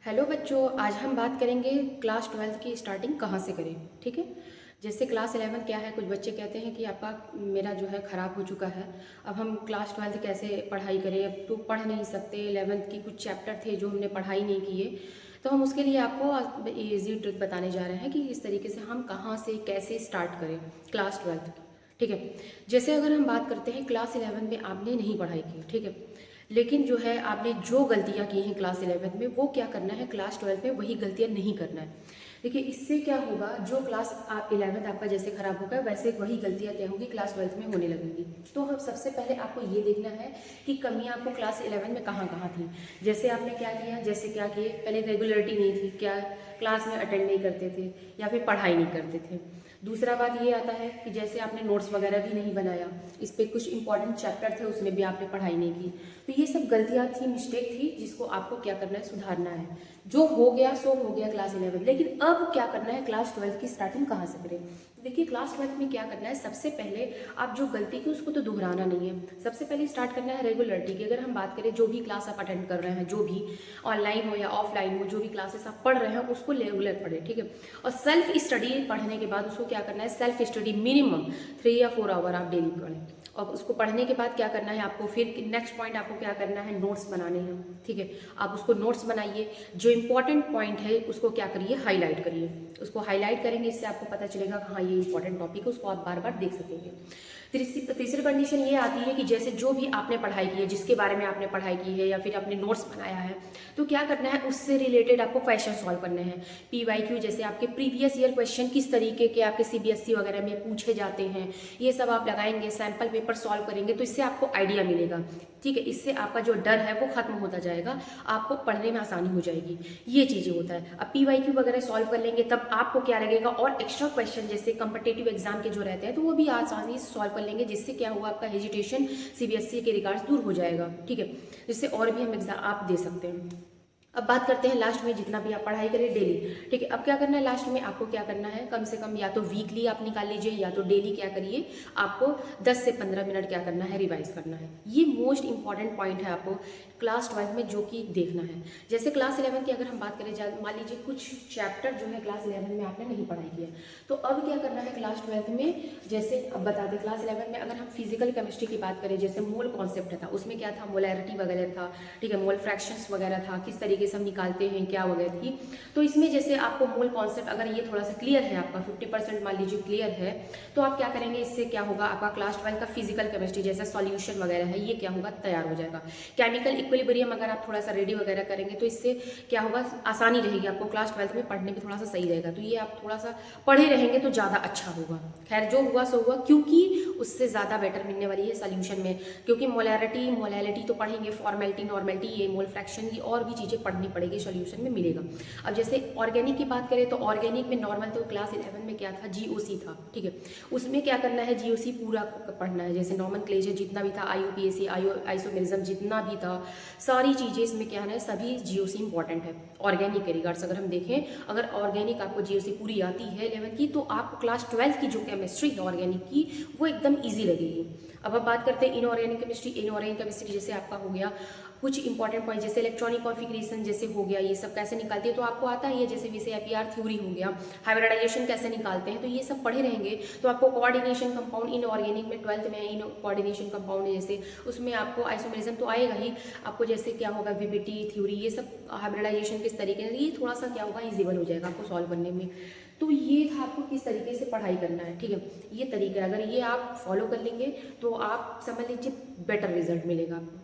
Hello बच्चों, आज हम बात करेंगे क्लास 12 की स्टार्टिंग कहाँ से करें। ठीक है। जैसे क्लास 11 क्या है, कुछ बच्चे कहते हैं कि आपका मेरा जो है ख़राब हो चुका है, अब हम क्लास 12 कैसे पढ़ाई करें, अब तो पढ़ नहीं सकते। 11th की कुछ चैप्टर थे जो हमने पढ़ाई नहीं किए, तो हम उसके लिए आपको ईजी ट्रिक बताने जा रहे हैं कि इस तरीके से हम कहाँ से कैसे स्टार्ट करें क्लास 12 की। ठीक है। जैसे अगर हम बात करते हैं क्लास 11 में आपने नहीं पढ़ाई की, ठीक है, लेकिन जो है आपने जो गलतियां की हैं क्लास 11 में, वो क्या करना है क्लास 12 में वही गलतियां नहीं करना है। देखिए, इससे क्या होगा, जो क्लास आप 11 आपका जैसे खराब होगा वैसे वही गलतियां क्या होंगी क्लास 12 में होने लगेंगी। तो हम सबसे पहले आपको ये देखना है कि कमियां आपको क्लास 11 में कहाँ कहाँ थी। जैसे आपने क्या किया, जैसे क्या किए, पहले रेगुलरिटी नहीं थी, क्या क्लास में अटेंड नहीं करते थे या फिर पढ़ाई नहीं करते थे। दूसरा बात ये आता है कि जैसे आपने नोट्स वगैरह भी नहीं बनाया, इस पर कुछ इंपॉर्टेंट चैप्टर थे उसमें भी आपने पढ़ाई नहीं की। तो ये सब गलतियाँ थी, मिस्टेक थी, जिसको आपको क्या करना है, सुधारना है। जो हो गया सो हो गया क्लास 11, लेकिन अब क्या करना है, क्लास 12 की स्टार्टिंग कहाँ से करें। देखिए, क्लास 12 में क्या करना है, सबसे पहले आप जो गलती की उसको तो दोहराना नहीं है। सबसे पहले स्टार्ट करना है रेगुलरिटी की। अगर हम बात करें, जो भी क्लास आप अटेंड कर रहे हैं, जो भी ऑनलाइन हो या ऑफलाइन हो, जो भी क्लासेस आप पढ़ रहे हैं उसको रेगुलर पढ़े। ठीक है। और सेल्फ स्टडी पढ़ने के बाद उसको क्या करना है, सेल्फ स्टडी मिनिमम 3 या 4 आवर आप डेली पढ़ें। और उसको पढ़ने के बाद क्या करना है आपको, फिर नेक्स्ट पॉइंट आपको क्या करना है, नोट्स बनाने हैं। ठीक है। आप उसको नोट्स बनाइए, जो इंपॉर्टेंट पॉइंट है उसको क्या करिए, हाईलाइट करिए। उसको हाईलाइट करेंगे, इससे आपको पता चलेगा कि हाँ ये इंपॉर्टेंट टॉपिक है, उसको आप बार बार देख सकेंगे। तीसरी कंडीशन ये आती है कि जैसे जो भी आपने पढ़ाई की है, जिसके बारे में आपने पढ़ाई की है या फिर आपने नोट्स बनाया है, तो क्या करना है, उससे रिलेटेड आपको क्वेश्चन सॉल्व करने हैं। PYQ, जैसे आपके प्रीवियस ईयर क्वेश्चन किस तरीके के आपके CBSE वगैरह में पूछे जाते हैं, ये सब आप लगाएंगे, सैम्पल पेपर सॉल्व करेंगे, तो इससे आपको आइडिया मिलेगा। ठीक है। इससे आपका जो डर है वो खत्म होता जाएगा, आपको पढ़ने में आसानी हो जाएगी। ये चीज़ें होता है। अब PYQ वगैरह सॉल्व कर लेंगे, तब आपको क्या लगेगा, और एक्स्ट्रा क्वेश्चन जैसे कम्पिटेटिव एग्जाम के जो रहते हैं तो वो भी आसानी से सॉल्व कर लेंगे, जिससे क्या हुआ, आपका हेजिटेशन CBSE के रिगार्ड्स दूर हो जाएगा। ठीक है। जिससे और भी हम एग्जाम आप दे सकते हैं। अब बात करते हैं लास्ट में, जितना भी आप पढ़ाई करें डेली। ठीक है। अब क्या करना है, लास्ट में आपको क्या करना है, कम से कम या तो वीकली आप निकाल लीजिए या तो डेली क्या करिए, आपको 10 से 15 मिनट क्या करना है, रिवाइज करना है। ये मोस्ट इंपॉर्टेंट पॉइंट है आपको क्लास 12 में जो कि देखना है। जैसे क्लास 11 की अगर हम बात करें, मान लीजिए कुछ चैप्टर जो है क्लास 11 में आपने नहीं पढ़ाई किया, तो अब क्या करना है क्लास 12 में। जैसे अब बता दें, क्लास 11 में अगर हम फिजिकल केमिस्ट्री की बात करें, जैसे मोल कॉन्सेप्ट था, उसमें क्या था, मोलैरिटी वगैरह था। ठीक है। मोल फ्रैक्शंस वगैरह था, किस तरीके से हम निकालते हैं, क्या वगैरह थी। तो इसमें जैसे आपको मोल कॉन्सेप्ट अगर ये थोड़ा सा क्लियर है, आपका 50% मान लीजिए क्लियर है, तो आप क्या करेंगे, इससे क्या होगा, आपका क्लास 12 का फिजिकल केमिस्ट्री जैसा सॉल्यूशन वगैरह है, ये क्या होगा, तैयार हो जाएगा। केमिकल इक्विलिब्रियम अगर आप थोड़ा सा रेडी वगैरह करेंगे, तो इससे क्या होगा, आसानी रहेगी आपको क्लास 12 में पढ़ने में, थोड़ा सा सही रहेगा। तो ये आप थोड़ा सा पढ़े रहेंगे तो ज़्यादा अच्छा होगा। खैर, जो हुआ सो हुआ, क्योंकि उससे ज़्यादा बेटर मिलने वाली है सोल्यूशन में। क्योंकि मोलैरिटी मोलैलिटी तो पढ़ेंगे, फॉर्मेलिटी नॉर्मेलिटी, ये मोल फ्रैक्शन, ये और भी चीज़ें पढ़नी पड़ेगी, सोल्यूशन में मिलेगा। अब जैसे ऑर्गेनिक की बात करें, तो ऑर्गेनिक में नॉर्मल तो क्लास 11 में क्या था, GOC था। ठीक है। उसमें क्या करना है, GOC पूरा पढ़ना है, जैसे नॉमेनक्लेचर जितना भी था, IUPAC आइसोमेरिज्म जितना भी था, सारी चीज़ें इसमें क्या है, सभी GOC इंपॉर्टेंट है। ऑर्गेनिक के रिगार्ड्स अगर हम देखें, अगर ऑर्गेनिक आपको GOC पूरी आती है 11 की, तो आपको क्लास 12 की जो केमिस्ट्री है ऑर्गेनिक की, वो एकदम ईजी लगेगी। अब हम बात करते हैं इनऑर्गेनिक केमिस्ट्री। इनऑर्गेनिक केमिस्ट्री जैसे आपका हो गया, कुछ इंपॉर्टेंट पॉइंट जैसे इलेक्ट्रॉनिक कॉन्फिगरेशन जैसे हो गया, ये सब कैसे निकालती है तो आपको आता ही है। जैसे विषय APR थ्योरी हो गया, हाइब्रिडाइजेशन कैसे निकालते हैं, तो ये सब पढ़े रहेंगे तो आपको कोऑर्डिनेशन कंपाउंड इनऑर्गेनिक में 12th में इन कोऑर्डिनेशन कंपाउंड जैसे उसमें आपको आइसोमेरिज्म तो आएगा ही, आपको जैसे क्या होगा, VBT थ्योरी, ये सब हाइब्रिडाइजेशन किस तरीके से, ये थोड़ा सा क्या होगा, ईजिबल हो जाएगा आपको सॉल्व करने में। तो ये था आपको किस तरीके से पढ़ाई करना है। ठीक है। ये तरीका अगर ये आप फॉलो कर लेंगे तो आप समझ लीजिए बेटर रिजल्ट मिलेगा आपको।